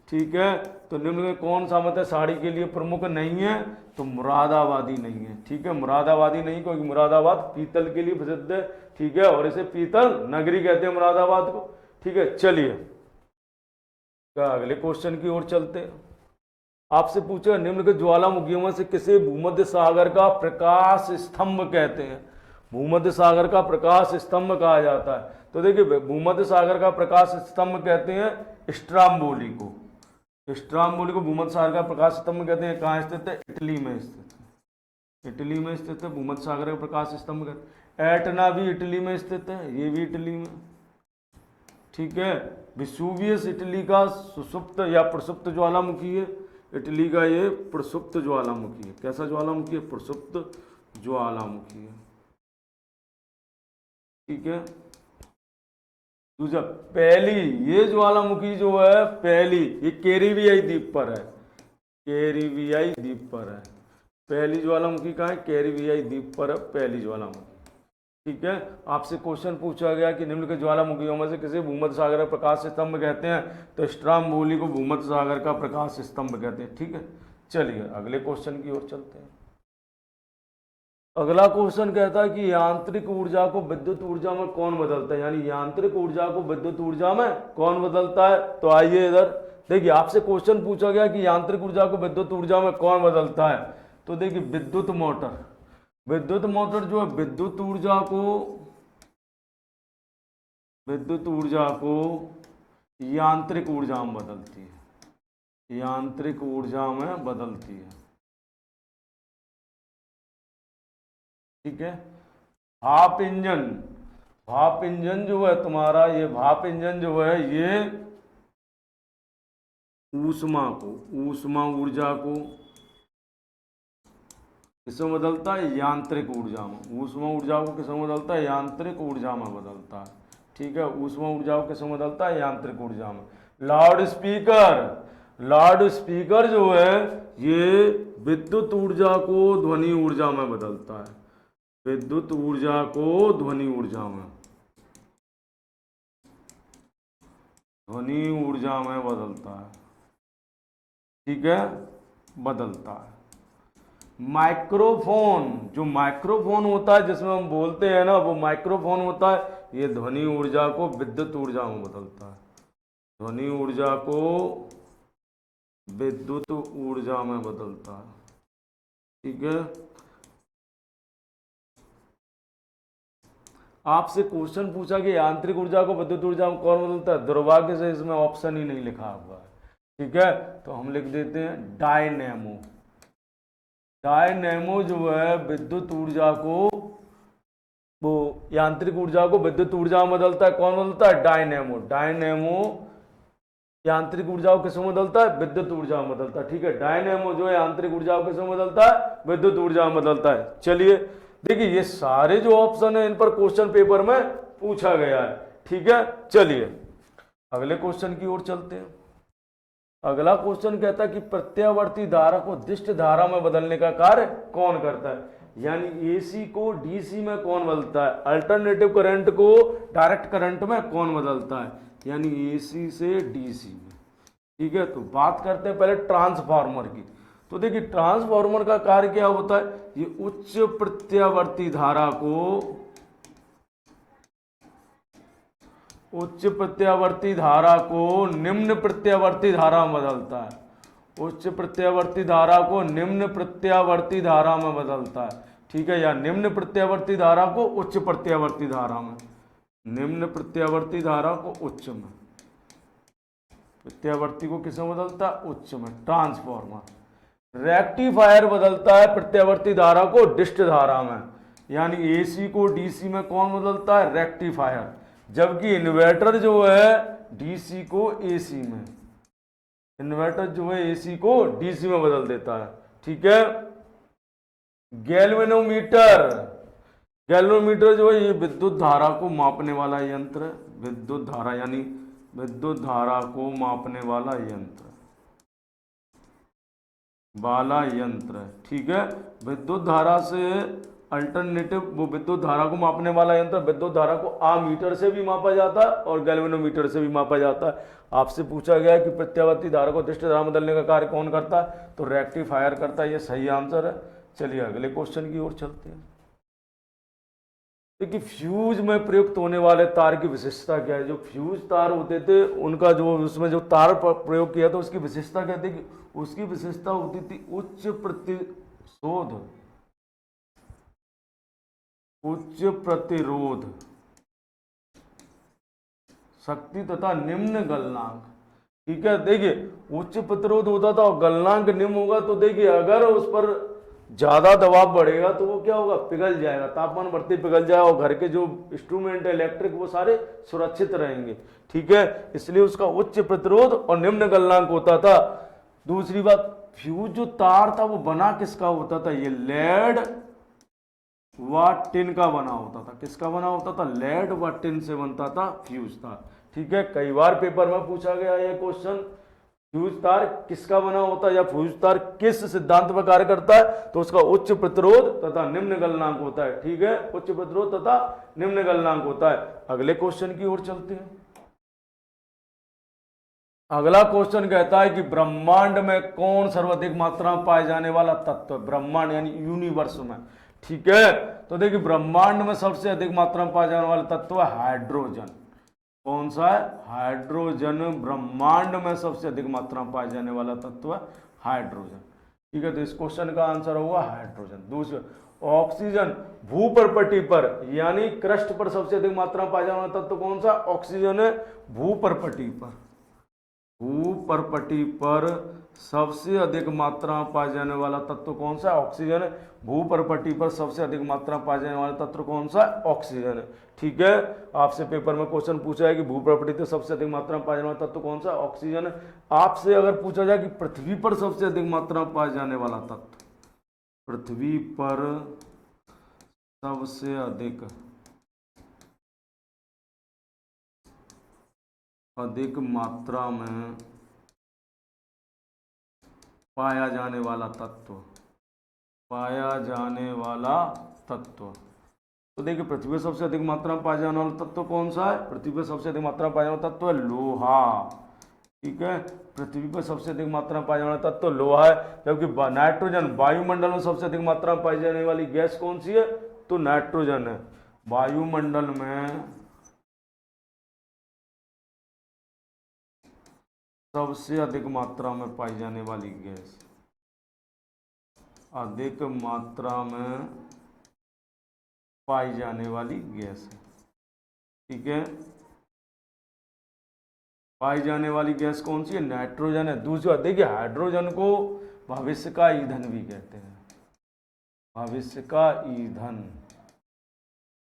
ठीक है, तो निम्न में कौन सा मत है साड़ी के लिए प्रमुख नहीं है? तो मुरादाबादी नहीं है। ठीक है, मुरादाबादी नहीं, क्योंकि मुरादाबाद पीतल के लिए प्रसिद्ध है। ठीक है, और इसे पीतल नगरी कहते हैं मुरादाबाद को। ठीक है, चलिए अगले क्वेश्चन की ओर चलते हैं। आपसे पूछा निम्न के ज्वालामुखियों में से किसे भूमध्य सागर का प्रकाश स्तंभ कहते हैं? भूमध्य सागर का प्रकाश स्तंभ कहा जाता है। तो देखिए, भूमध्य सागर का प्रकाश स्तंभ कहते हैं स्ट्राम्बोली को। स्ट्राम्बोली को भूमध्य सागर का प्रकाश स्तंभ कहते हैं। कहाँ स्थित है? इटली में स्थित है, इटली में स्थित है भूमध्य सागर का प्रकाश स्तंभ कहते हैं। एटना भी इटली में स्थित है, ये भी इटली में। ठीक है, विसुवियस इटली का सुषुप्त या प्रसुप्त ज्वालामुखी है। इटली का ये प्रसुप्त ज्वालामुखी है। कैसा ज्वालामुखी है? प्रसुप्त ज्वालामुखी है। ठीक है, दूसरा पहली, ये ज्वालामुखी जो है पहली, ये कैरिबियाई द्वीप पर है, कैरिबियाई द्वीप पर है। पहली ज्वालामुखी कहाँ है? कैरिबियाई द्वीप पर है पहली ज्वालामुखी। ठीक है, आपसे क्वेश्चन पूछा गया कि निम्न के ज्वालामुखियों में से किसे भूमध्य सागर का प्रकाश स्तंभ कहते हैं? तो स्ट्राम्बोली को भूमध्य सागर का प्रकाश स्तंभ कहते हैं। ठीक है, चलिए अगले क्वेश्चन की ओर चलते हैं। अगला क्वेश्चन कहता है कि यांत्रिक ऊर्जा को विद्युत ऊर्जा में कौन बदलता है? यानी यांत्रिक ऊर्जा को विद्युत ऊर्जा में कौन बदलता है? तो आइए इधर देखिए, आपसे क्वेश्चन पूछा गया कि यांत्रिक ऊर्जा को विद्युत ऊर्जा में कौन बदलता है? तो देखिए, विद्युत मोटर, विद्युत मोटर जो है विद्युत ऊर्जा को यांत्रिक ऊर्जा में बदलती है। यांत्रिक ऊर्जा में बदलती है। ठीक है। भाप इंजन, भाप इंजन जो है तुम्हारा, ये भाप इंजन जो है ये ऊष्मा को, ऊष्मा ऊर्जा को किसमें बदलता है? यांत्रिक ऊर्जा में। ऊष्मा ऊर्जा को किसमें बदलता है? यांत्रिक ऊर्जा में बदलता है। ठीक है, ऊष्मा ऊर्जा को किसमें बदलता है? यांत्रिक ऊर्जा में। लाउड स्पीकर, लाउड स्पीकर जो है ये विद्युत ऊर्जा को ध्वनि ऊर्जा में बदलता है। विद्युत ऊर्जा को ध्वनि ऊर्जा में, ध्वनि ऊर्जा में बदलता है। ठीक है, बदलता है। माइक्रोफोन, जो माइक्रोफोन होता है जिसमें हम बोलते हैं ना, वो माइक्रोफोन होता है, ये ध्वनि ऊर्जा को विद्युत ऊर्जा में बदलता है। ध्वनि ऊर्जा को विद्युत ऊर्जा में बदलता है। ठीक है, आपसे क्वेश्चन पूछा कि यांत्रिक ऊर्जा को विद्युत ऊर्जा में कौन बदलता है? दुर्भाग्य से इसमें ऑप्शन ही नहीं लिखा हुआ है। ठीक है, तो हम लिख देते हैं डायनेमो। डायनेमो जो है विद्युत ऊर्जा को, वो यांत्रिक ऊर्जा को विद्युत ऊर्जा में बदलता है। कौन बदलता है? डायनेमो। डायनेमो यांत्रिक ऊर्जा को किसमें बदलता है? विद्युत ऊर्जा में बदलता है। ठीक है, डायनेमो जो है यांत्रिक ऊर्जा को किसमें बदलता है? विद्युत ऊर्जा में बदलता है। चलिए देखिए, ये सारे जो ऑप्शन है इन पर क्वेश्चन पेपर में पूछा गया है। ठीक है, चलिए अगले क्वेश्चन की ओर चलते हैं। अगला क्वेश्चन कहता है कि प्रत्यावर्ती धारा को दिष्ट धारा में बदलने का कार्य कौन करता है? यानी एसी को डीसी में कौन बदलता है? अल्टरनेटिव करंट को डायरेक्ट करंट में कौन बदलता है? यानी एसी से डीसी में। ठीक है, तो बात करते हैं पहले ट्रांसफार्मर की। तो देखिए ट्रांसफार्मर का कार्य क्या होता है? ये उच्च प्रत्यावर्ती धारा को, उच्च प्रत्यावर्ती धारा को निम्न प्रत्यावर्ती धारा में बदलता है। उच्च प्रत्यावर्ती धारा को निम्न प्रत्यावर्ती धारा में बदलता है। ठीक है, या निम्न प्रत्यावर्ती धारा को उच्च प्रत्यावर्ती धारा में, निम्न प्रत्यावर्ती धारा को उच्च में, प्रत्यावर्ती को किसमें बदलता है? उच्च में। ट्रांसफार्मर। रेक्टिफायर बदलता है प्रत्यावर्ती धारा को डिस्ट धारा में। यानी एसी को डीसी में कौन बदलता है? रेक्टिफायर। जबकि इन्वर्टर जो है डीसी को एसी में, इन्वर्टर जो है एसी को डीसी में बदल देता है। ठीक है, गैल्वेनोमीटर, गैल्वेनोमीटर जो है ये विद्युत धारा को मापने वाला यंत्र है। विद्युत धारा यानी विद्युत धारा को मापने वाला यंत्र, वाला यंत्र है। ठीक है, विद्युत धारा से अल्टरनेटिव, वो विद्युत धारा को मापने वाला यंत्र, विद्युत धारा को आमीटर से भी मापा जाता है और गैल्वेनोमीटर से भी मापा जाता है। आपसे पूछा गया है कि प्रत्यावर्ती धारा को दिष्ट धारा में बदलने का कार्य कौन करता है? तो रेक्टिफायर करता है, ये सही आंसर है। चलिए अगले क्वेश्चन की ओर चलते हैं। देखिए फ्यूज में प्रयुक्त होने वाले तार की विशेषता क्या है? जो फ्यूज तार होते थे उनका जो, उसमें जो तार प्रयोग किया था उसकी विशेषता क्या थी? उसकी विशेषता होती थी उच्च प्रतिशोध, उच्च प्रतिरोध शक्ति तथा निम्न गलनांक। ठीक है, देखिए उच्च प्रतिरोध होता था और गलनांक निम्न होगा, तो देखिए अगर उस पर ज्यादा दबाव बढ़ेगा तो वो क्या होगा? पिघल जाएगा, तापमान बढ़ते पिघल जाएगा और घर के जो इंस्ट्रूमेंट है इलेक्ट्रिक वो सारे सुरक्षित रहेंगे। ठीक है, इसलिए उसका उच्च प्रतिरोध और निम्न गलनांक होता था। दूसरी बात, फ्यूज जो तार था वो बना किसका होता था? ये लेड व टिन का बना होता था। किसका बना होता था? लेड व टिन से बनता था फ्यूज तार। ठीक है, कई बार पेपर में पूछा गया ये क्वेश्चन, फ्यूज तार किसका बना होता है या फ्यूज तार किस सिद्धांत पर कार्य करता है? तो उसका उच्च प्रतिरोध तथा निम्न गलनांक होता है। ठीक है, उच्च प्रतिरोध तथा निम्न गलनांक होता है। अगले क्वेश्चन की ओर चलते हैं। अगला क्वेश्चन कहता है कि ब्रह्मांड में कौन सर्वाधिक मात्रा में पाए जाने वाला तत्व? ब्रह्मांड यानी यूनिवर्स में। ठीक है, तो देखिए ब्रह्मांड में सबसे अधिक मात्रा में पाए जाने वाला तत्व है हाइड्रोजन। कौन सा है? हाइड्रोजन। ब्रह्मांड में सबसे अधिक मात्रा में पाए जाने वाला तत्व है हाइड्रोजन। ठीक है, तो इस क्वेश्चन का आंसर होगा हाइड्रोजन। दूसरा, ऑक्सीजन भूपर्पटी पर यानी क्रस्ट पर सबसे अधिक मात्रा में पाया जाने वाला तत्व कौन सा? ऑक्सीजन है। भूपर्पटी पर, भूपर्पटी पर सबसे अधिक मात्रा में पाया जाने वाला तत्व कौन सा है? ऑक्सीजन है। भूपर्पटी पर सबसे अधिक मात्रा में पाया जाने वाला तत्व कौन सा है? ऑक्सीजन है। ठीक है, आपसे पेपर में क्वेश्चन पूछा है कि भूपर्पटी पर सबसे अधिक मात्रा में पाया जाने वाला तत्व कौन सा है? ऑक्सीजन है। आपसे अगर पूछा जाए कि पृथ्वी पर सबसे अधिक मात्रा में पाया जाने वाला तत्व, पृथ्वी पर सबसे अधिक मात्रा में पाया जाने वाला तत्व, तो देखिए पृथ्वी पर सबसे अधिक मात्रा में पाया जाने वाला तत्व कौन सा है? पृथ्वी पर सबसे अधिक मात्रा में पाया जाने वाला तत्व है लोहा। ठीक है, पृथ्वी पर सबसे अधिक मात्रा में पाया जाने वाला तत्व लोहा है। जबकि नाइट्रोजन, वायुमंडल में सबसे अधिक मात्रा में पाई जाने वाली गैस कौन सी है? तो नाइट्रोजन है। वायुमंडल में सबसे अधिक मात्रा में पाई जाने वाली गैस, अधिक मात्रा में पाई जाने वाली गैस है। ठीक है, पाई जाने वाली गैस कौन सी है? नाइट्रोजन है। दूसरा देखिए, हाइड्रोजन को भविष्य का ईंधन भी कहते हैं, भविष्य का ईंधन।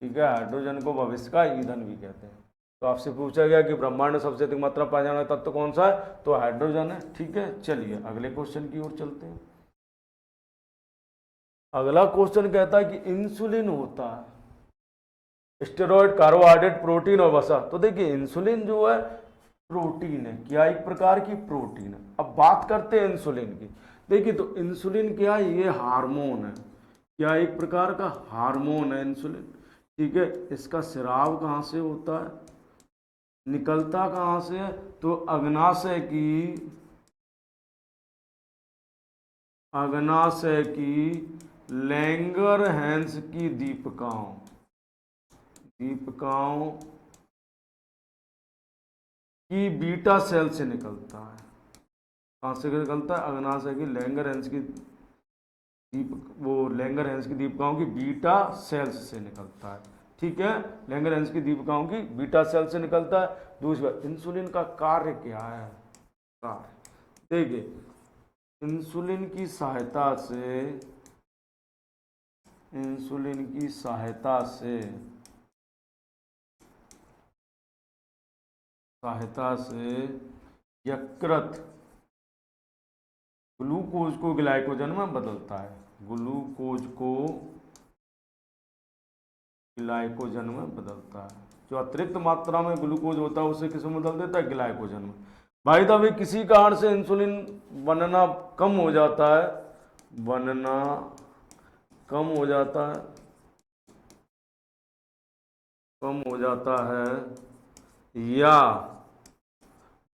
ठीक है, हाइड्रोजन को भविष्य का ईंधन भी कहते हैं। तो आपसे पूछा गया कि ब्रह्मांड में सबसे अधिक मात्रा पाया जाने वाला तत्व कौन सा है? तो हाइड्रोजन है। ठीक है, चलिए अगले क्वेश्चन की ओर चलते हैं। अगला क्वेश्चन कहता है कि इंसुलिन होता है स्टेरॉइड, कार्बोहाइड्रेट, प्रोटीन और वसा। तो देखिए इंसुलिन जो है प्रोटीन है। क्या? एक प्रकार की प्रोटीन है। अब बात करते हैं इंसुलिन की। देखिए तो इंसुलिन क्या है? ये हार्मोन है। क्या? एक प्रकार का हार्मोन है इंसुलिन। ठीक है, इसका स्राव कहाँ से होता है? निकलता कहाँ से है? तो अग्नाशय की लैंगरहैंस की दीपिकाओं की बीटा सेल से निकलता है। कहाँ से निकलता है? अग्नाशय की लैंगरहैंस की लैंगरहैंस की दीपिकाओं की बीटा सेल्स से निकलता है। ठीक है, लैंगरहैंस की दीपिकाओं की बीटा सेल से निकलता है। दूसरा, इंसुलिन का कार्य क्या है? कार्य देखिए, इंसुलिन की सहायता से यकृत ग्लूकोज को ग्लाइकोजन में बदलता है। ग्लूकोज को ग्लाइकोजन में बदलता है। जो अतिरिक्त मात्रा में ग्लूकोज होता है उसे किस में बदल देता है? ग्लाइकोजन में। भाई तभी किसी कारण से इंसुलिन बनना कम हो जाता है, या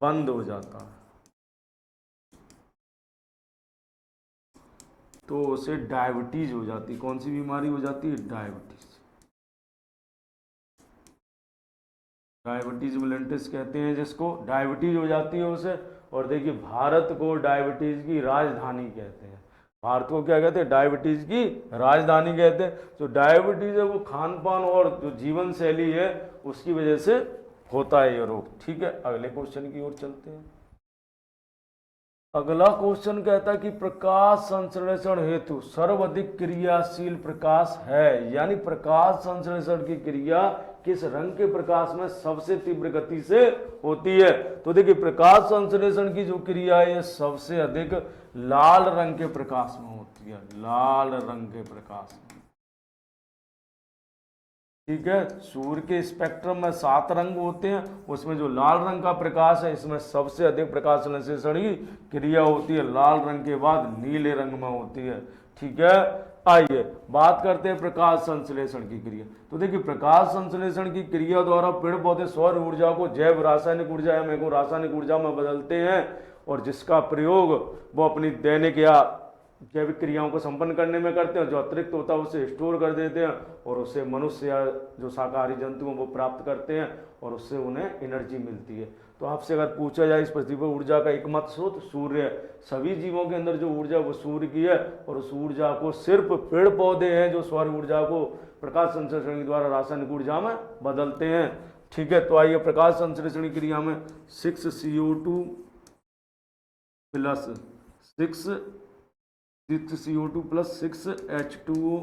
बंद हो जाता है, तो उसे डायबिटीज हो जाती है। कौन सी बीमारी हो जाती है? डायबिटीज मिलेंटिस कहते हैं जिसको। डायबिटीज हो जाती है उसे। और देखिए भारत को डायबिटीज की राजधानी कहते हैं। भारत को क्या कहते हैं? डायबिटीज की राजधानी कहते हैं। जो डायबिटीज है वो खान पान और जो जीवन शैली है उसकी वजह से होता है ये रोग। ठीक है, अगले क्वेश्चन की ओर चलते हैं। अगला क्वेश्चन कहता है कि प्रकाश संश्लेषण हेतु सर्वाधिक क्रियाशील प्रकाश है, यानी प्रकाश संश्लेषण की क्रिया किस रंग के प्रकाश में सबसे तीव्र गति से होती है? तो देखिए प्रकाश संश्लेषण की जो क्रिया है सबसे अधिक लाल रंग के प्रकाश में होती है, लाल रंग के प्रकाश में। ठीक है, सूर्य के स्पेक्ट्रम में 7 रंग होते हैं, उसमें जो लाल रंग का प्रकाश है इसमें सबसे अधिक प्रकाश संश्लेषण की क्रिया होती है। लाल रंग के बाद नीले रंग में होती है। ठीक है, आइए बात करते हैं प्रकाश संश्लेषण की क्रिया। तो देखिए प्रकाश संश्लेषण की क्रिया द्वारा पेड़ पौधे सौर ऊर्जा को जैव रासायनिक ऊर्जा या रासायनिक ऊर्जा में बदलते हैं, और जिसका प्रयोग वो अपनी दैनिक या जैविक क्रियाओं को संपन्न करने में करते हैं। जो अतिरिक्त होता है उसे स्टोर कर देते हैं और उससे मनुष्य या जो शाकाहारी जंतु हैं वो प्राप्त करते हैं और उससे उन्हें एनर्जी मिलती है। तो आपसे अगर पूछा जाए इस पृथ्वी पर ऊर्जा का एकमात्र स्रोत सूर्य है। सभी जीवों के अंदर जो ऊर्जा वो सूर्य की है, और उस ऊर्जा को सिर्फ पेड़ पौधे हैं जो सौर ऊर्जा को प्रकाश संश्लेषण के द्वारा रासायनिक ऊर्जा में बदलते हैं। ठीक है, तो आइए प्रकाश संश्लेषण की क्रिया में 6CO2 plus 6 CO2 plus 6H2O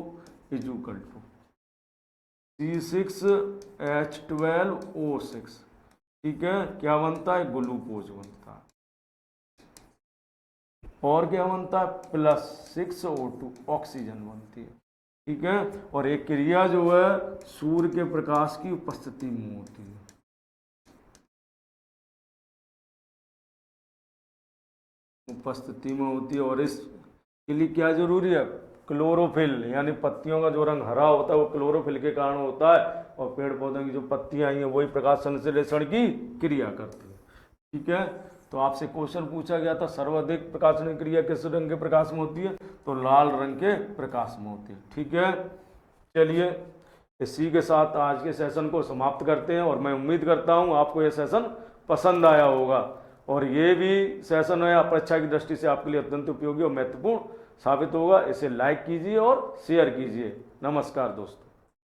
is equal to C6H12O6। ठीक है, क्या बनता है? ग्लूकोज बनता है। और क्या बनता है? प्लस 6O2 ऑक्सीजन बनती है। ठीक है, और एक क्रिया जो है सूर्य के प्रकाश की उपस्थिति में होती है। उपस्थिति में होती है। और इसके लिए क्या जरूरी है? क्लोरोफिल, यानी पत्तियों का जो रंग हरा होता है वो क्लोरोफिल के कारण होता है, और पेड़ पौधों की जो पत्तियां आई हैं वही प्रकाश संश्लेषण की क्रिया करती है। ठीक है, तो आपसे क्वेश्चन पूछा गया था सर्वाधिक प्रकाशन क्रिया किस रंग के प्रकाश में होती है? तो लाल रंग के प्रकाश में होती है। ठीक है, चलिए इसी के साथ आज के सेशन को समाप्त करते हैं, और मैं उम्मीद करता हूँ आपको ये सेशन पसंद आया होगा, और ये भी सेशन है परीक्षा की दृष्टि से आपके लिए अत्यंत उपयोगी और महत्वपूर्ण साबित होगा। इसे लाइक कीजिए और शेयर कीजिए। नमस्कार दोस्तों।